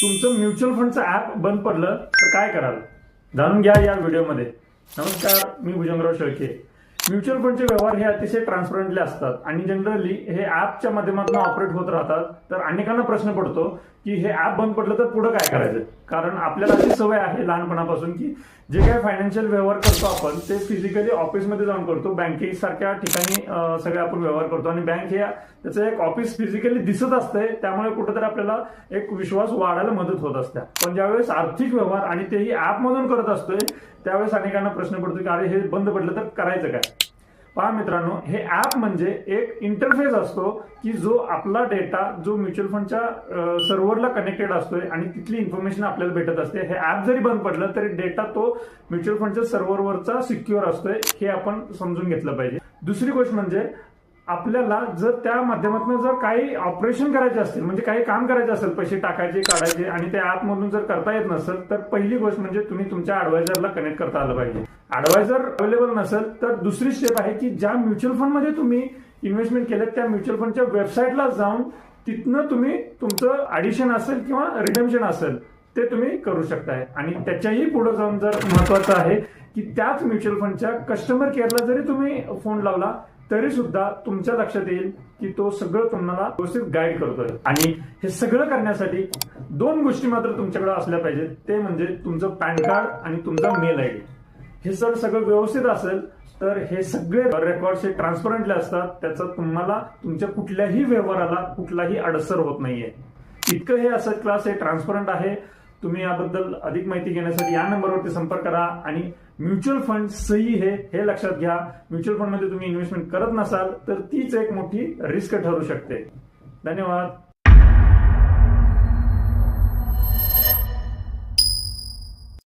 तुमचं mutual फंडचं app बंद पडलं तर काय कराल, जाणून घ्या या व्हिडिओमध्ये. नमस्कार, मी भुजंगराव शेळके. म्युच्युअल फंडचे व्यवहार हे अतिशय ट्रान्सपरंटली असतात आणि जनरली हे ऍपच्या माध्यमातून ऑपरेट होत राहतात. तर अनेकांना प्रश्न पडतो की हे ऍप बंद पडलं तर पुढे काय करायचं. कारण आपल्याला अशी सवय आहे लहानपणापासून की जे काही फायनान्शियल व्यवहार करतो आपण ते फिजिकली ऑफिसमध्ये जाऊन करतो. बँकेसारख्या ठिकाणी सगळे आपण व्यवहार करतो आणि बँक हे त्याचं एक ऑफिस फिजिकली दिसत असतंय, त्यामुळे कुठेतरी आपल्याला एक विश्वास वाढायला मदत होत असते. पण ज्यावेळेस आर्थिक व्यवहार आणि तेही ऍप मधून करत असतोय त्यावेळेस अनेकांना प्रश्न पडतो की अरे हे बंद पडलं तर करायचं काय. पहा मित्रांनो, हे ऍप म्हणजे एक इंटरफेस असतो की जो आपला डेटा जो म्युच्युअल फंडच्या सर्व्हरला कनेक्टेड असतोय आणि तिथली इन्फॉर्मेशन आपल्याला भेटत असते. हे ऍप जरी बंद पडलं तरी डेटा तो म्युच्युअल फंडच्या सर्व्हरवरचा सिक्युअर असतोय, हे आपण समजून घेतलं पाहिजे. दुसरी गोष्ट म्हणजे आपल्याला जर त्या माध्यमातून जर काही ऑपरेशन करायचे असतील, म्हणजे काही काम करायचे असेल, पैसे टाकायचे काढायचे आणि ते ऍप मधून जर करता येत नसेल तर पहिली गोष्ट म्हणजे तुम्ही तुमच्या ऍडवायझरला कनेक्ट करता आलं पाहिजे. ऍडवायझर अवेलेबल नसेल तर दुसरी स्टेप आहे की ज्या म्युच्युअल फंडमध्ये तुम्ही इन्व्हेस्टमेंट केलं त्या म्युच्युअल फंडच्या वेबसाईटला जाऊन तिथनं तुम्ही तुमचं ऍडिशन असेल किंवा रिडेम्पशन असेल ते तुम्ही करू शकताय. आणि त्याच्याही पुढे जाऊन जर महत्वाचं आहे की त्याच म्युच्युअल फंडच्या कस्टमर केअरला जरी तुम्ही फोन लावला तरी सुद्धा तुमच्या लक्षात येईल की तो सगळं तुम्हाला व्यवस्थित गाईड करतोय. आणि हे सगळं करण्यासाठी दोन गोष्टी मात्र तुमच्याकडे असल्या पाहिजेत, ते म्हणजे तुमचं पॅन कार्ड आणि तुमचा मेल आयडी. हे जर सगळं व्यवस्थित असेल तर हे सगळे रेकॉर्ड्स हे ट्रान्सपरंटली असतात. त्याचा तुम्हाला तुमच्या कुठल्याही व्यवहाराला कुठलाही अडसर होत नाहीये. इतकं हे असं क्लास हे ट्रान्सपरंट आहे. तुम्ही याबद्दल अधिक माहिती घेण्यासाठी या नंबरवरती संपर्क करा. आणि म्युच्युअल फंड सही हे लक्षात घ्या. म्युच्युअल फंडमध्ये तुम्ही इन्व्हेस्टमेंट करत नसाल तर तीच एक मोठी रिस्क ठरू शकते. धन्यवाद.